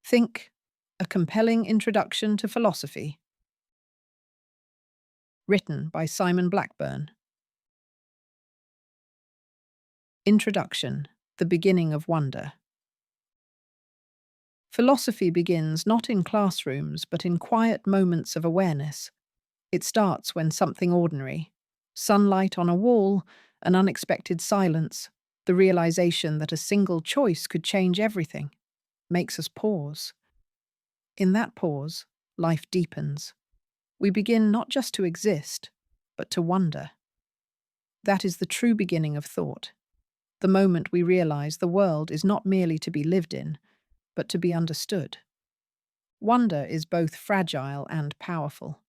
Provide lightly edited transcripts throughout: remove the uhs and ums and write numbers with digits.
Think, A Compelling Introduction to Philosophy, written by Simon Blackburn. Introduction, The Beginning of Wonder. Philosophy begins not in classrooms but in quiet moments of awareness. It starts when something ordinary, sunlight on a wall, an unexpected silence, the realization that a single choice could change everything, makes us pause. In that pause, life deepens. We begin not just to exist, but to wonder. That is the true beginning of thought, the moment we realize the world is not merely to be lived in, but to be understood. Wonder is both fragile and powerful.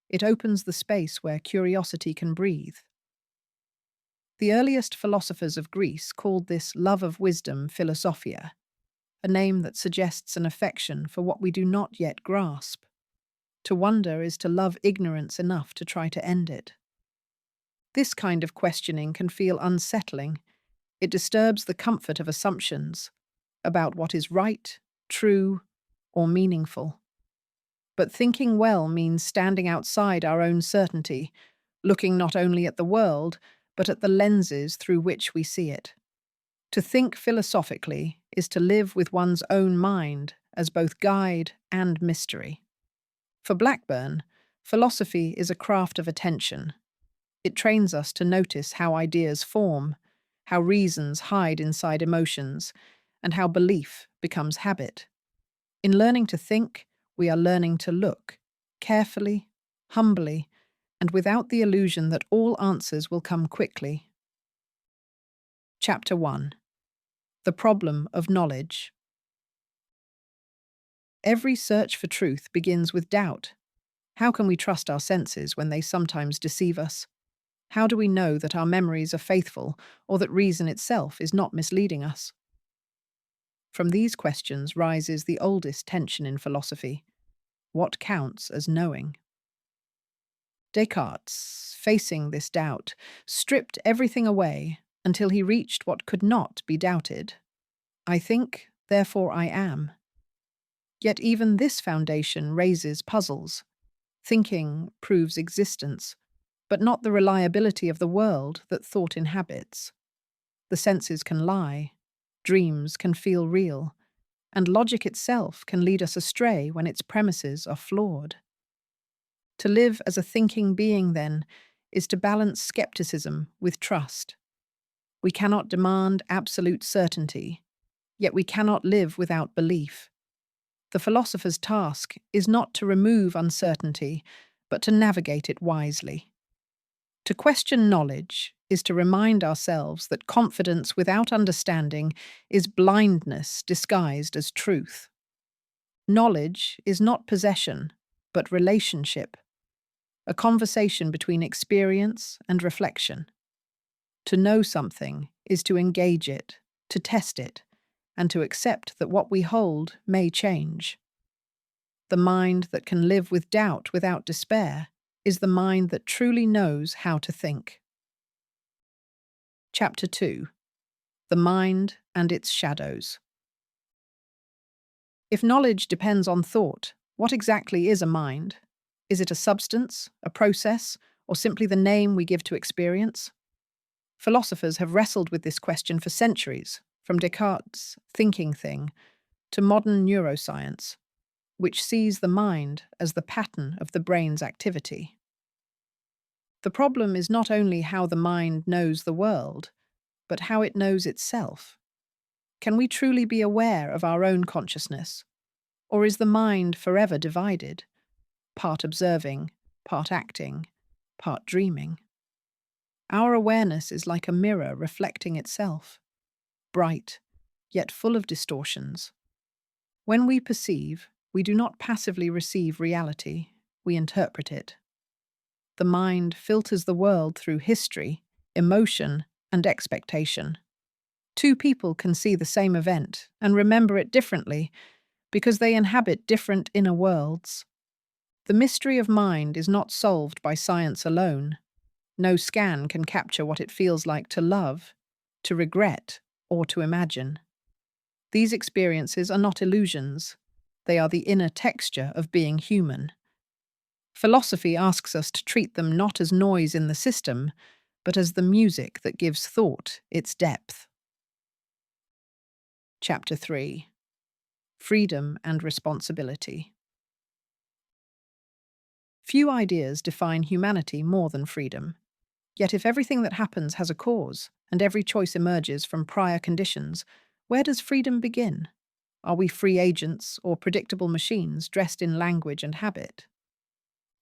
It opens the space where curiosity can breathe. The earliest philosophers of Greece called this love of wisdom philosophia, a name that suggests an affection for what we do not yet grasp. To wonder is to love ignorance enough to try to end it. This kind of questioning can feel unsettling. It disturbs the comfort of assumptions about what is right, true, or meaningful. But thinking well means standing outside our own certainty, looking not only at the world, but at the lenses through which we see it. To think philosophically is to live with one's own mind as both guide and mystery. For Blackburn, philosophy is a craft of attention. It trains us to notice how ideas form, how reasons hide inside emotions, and how belief becomes habit. In learning to think, we are learning to look, carefully, humbly, and without the illusion that all answers will come quickly. Chapter 1. The Problem of Knowledge. Every search for truth begins with doubt. How can we trust our senses when they sometimes deceive us? How do we know that our memories are faithful or that reason itself is not misleading us? From these questions rises the oldest tension in philosophy. What counts as knowing? Descartes, facing this doubt, stripped everything away until he reached what could not be doubted. I think, therefore I am. Yet even this foundation raises puzzles. Thinking proves existence, but not the reliability of the world that thought inhabits. The senses can lie, dreams can feel real, and logic itself can lead us astray when its premises are flawed. To live as a thinking being, then, is to balance skepticism with trust. We cannot demand absolute certainty, yet we cannot live without belief. The philosopher's task is not to remove uncertainty, but to navigate it wisely. To question knowledge is to remind ourselves that confidence without understanding is blindness disguised as truth. Knowledge is not possession, but relationship, a conversation between experience and reflection. To know something is to engage it, to test it, and to accept that what we hold may change. The mind that can live with doubt without despair is the mind that truly knows how to think. Chapter 2. The Mind and its Shadows. If knowledge depends on thought, what exactly is a mind? Is it a substance, a process, or simply the name we give to experience? Philosophers have wrestled with this question for centuries, from Descartes' thinking thing to modern neuroscience, which sees the mind as the pattern of the brain's activity. The problem is not only how the mind knows the world, but how it knows itself. Can we truly be aware of our own consciousness? Or is the mind forever divided, part observing, part acting, part dreaming? Our awareness is like a mirror reflecting itself, bright, yet full of distortions. When we perceive, we do not passively receive reality, we interpret it. The mind filters the world through history, emotion, and expectation. Two people can see the same event and remember it differently because they inhabit different inner worlds. The mystery of mind is not solved by science alone. No scan can capture what it feels like to love, to regret, or to imagine. These experiences are not illusions. They are the inner texture of being human. Philosophy asks us to treat them not as noise in the system, but as the music that gives thought its depth. Chapter 3: Freedom and Responsibility. Few ideas define humanity more than freedom. Yet if everything that happens has a cause, and every choice emerges from prior conditions, where does freedom begin? Are we free agents or predictable machines dressed in language and habit?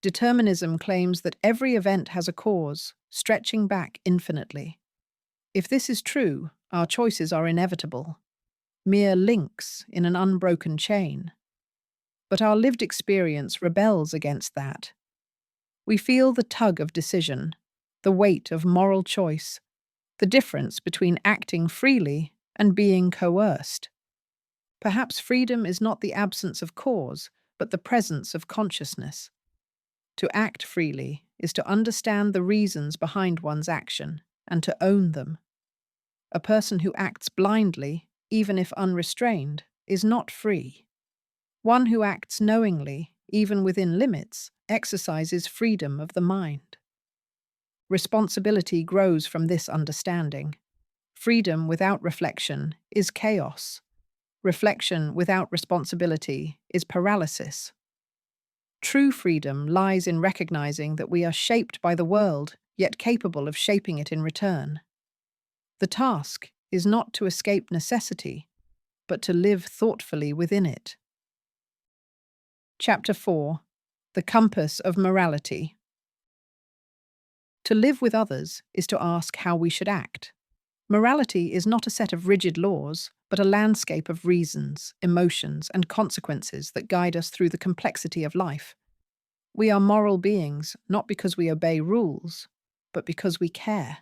Determinism claims that every event has a cause, stretching back infinitely. If this is true, our choices are inevitable, mere links in an unbroken chain. But our lived experience rebels against that. We feel the tug of decision, the weight of moral choice, the difference between acting freely and being coerced. Perhaps freedom is not the absence of cause, but the presence of consciousness. To act freely is to understand the reasons behind one's action and to own them. A person who acts blindly, even if unrestrained, is not free. One who acts knowingly, even within limits, exercises freedom of the mind. Responsibility grows from this understanding. Freedom without reflection is chaos. Reflection without responsibility is paralysis. True freedom lies in recognizing that we are shaped by the world, yet capable of shaping it in return. The task is not to escape necessity, but to live thoughtfully within it. Chapter 4: The Compass of Morality. To live with others is to ask how we should act. Morality is not a set of rigid laws, but a landscape of reasons, emotions, and consequences that guide us through the complexity of life. We are moral beings not because we obey rules, but because we care.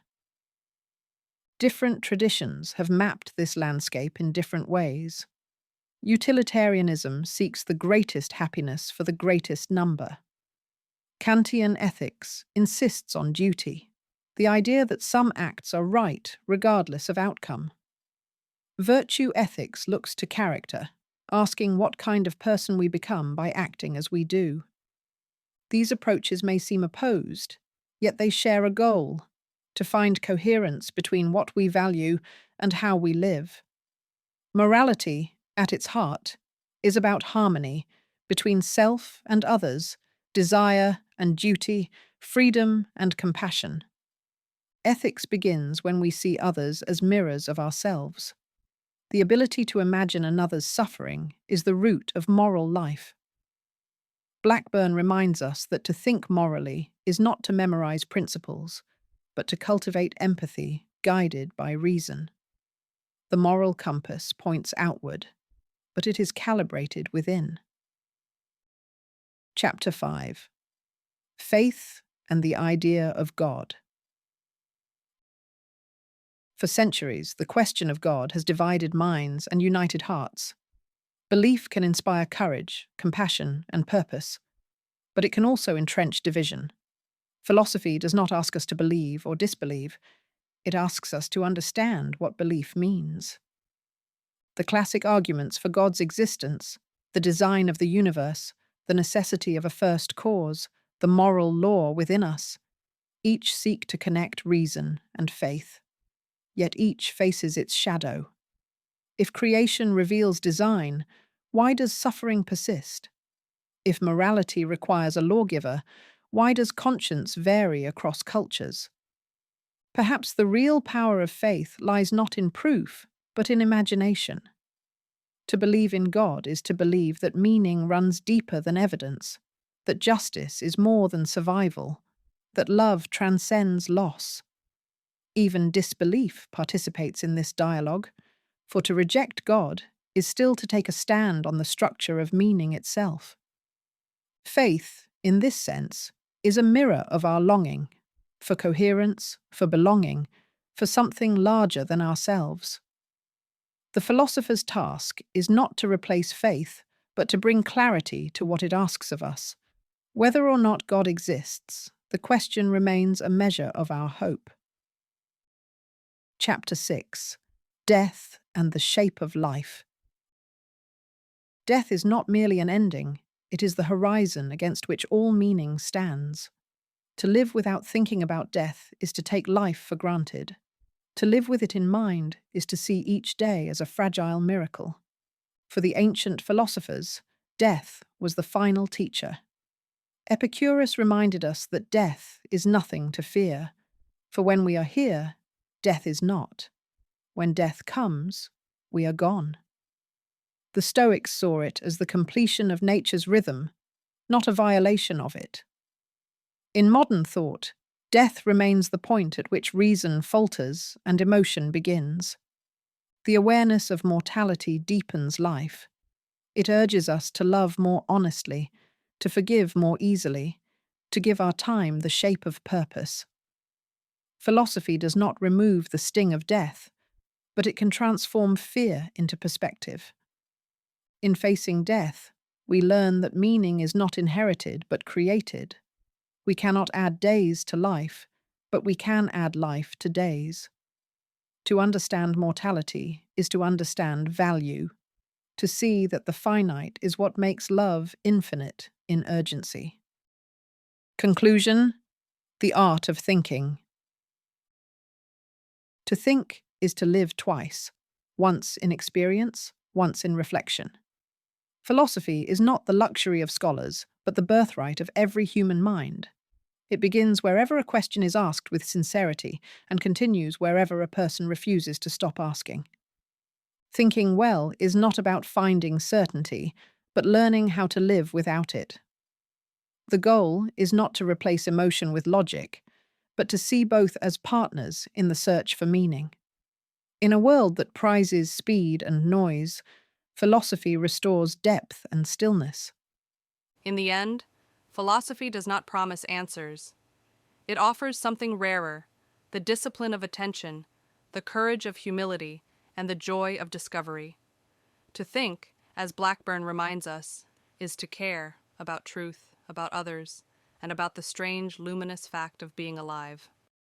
Different traditions have mapped this landscape in different ways. Utilitarianism seeks the greatest happiness for the greatest number. Kantian ethics insists on duty, the idea that some acts are right regardless of outcome. Virtue ethics looks to character, asking what kind of person we become by acting as we do. These approaches may seem opposed, yet they share a goal: to find coherence between what we value and how we live. Morality, at its heart, is about harmony between self and others, desire and duty, freedom and compassion. Ethics begins when we see others as mirrors of ourselves. The ability to imagine another's suffering is the root of moral life. Blackburn reminds us that to think morally is not to memorize principles, but to cultivate empathy guided by reason. The moral compass points outward, but it is calibrated within. Chapter 5: Faith and the Idea of God. For centuries, the question of God has divided minds and united hearts. Belief can inspire courage, compassion, and purpose, but it can also entrench division. Philosophy does not ask us to believe or disbelieve, it asks us to understand what belief means. The classic arguments for God's existence, the design of the universe, the necessity of a first cause, the moral law within us, each seek to connect reason and faith. Yet each faces its shadow. If creation reveals design, why does suffering persist? If morality requires a lawgiver, why does conscience vary across cultures? Perhaps the real power of faith lies not in proof, but in imagination. To believe in God is to believe that meaning runs deeper than evidence, that justice is more than survival, that love transcends loss. Even disbelief participates in this dialogue, for to reject God is still to take a stand on the structure of meaning itself. Faith, in this sense, is a mirror of our longing for coherence, for belonging, for something larger than ourselves. The philosopher's task is not to replace faith, but to bring clarity to what it asks of us. Whether or not God exists, the question remains a measure of our hope. Chapter 6: Death and the Shape of Life. Death is not merely an ending, it is the horizon against which all meaning stands. To live without thinking about death is to take life for granted. To live with it in mind is to see each day as a fragile miracle. For the ancient philosophers, death was the final teacher. Epicurus reminded us that death is nothing to fear, for when we are here, death is not. When death comes, we are gone. The Stoics saw it as the completion of nature's rhythm, not a violation of it. In modern thought, death remains the point at which reason falters and emotion begins. The awareness of mortality deepens life. It urges us to love more honestly, to forgive more easily, to give our time the shape of purpose. Philosophy does not remove the sting of death, but it can transform fear into perspective. In facing death, we learn that meaning is not inherited but created. We cannot add days to life, but we can add life to days. To understand mortality is to understand value, to see that the finite is what makes love infinite in urgency. Conclusion: the art of thinking. To think is to live twice, once in experience, once in reflection. Philosophy is not the luxury of scholars, but the birthright of every human mind. It begins wherever a question is asked with sincerity and continues wherever a person refuses to stop asking. Thinking well is not about finding certainty, but learning how to live without it. The goal is not to replace emotion with logic, but to see both as partners in the search for meaning. In a world that prizes speed and noise, philosophy restores depth and stillness. In the end, philosophy does not promise answers. It offers something rarer: the discipline of attention, the courage of humility, and the joy of discovery. To think, as Blackburn reminds us, is to care about truth, about others, and about the strange, luminous fact of being alive.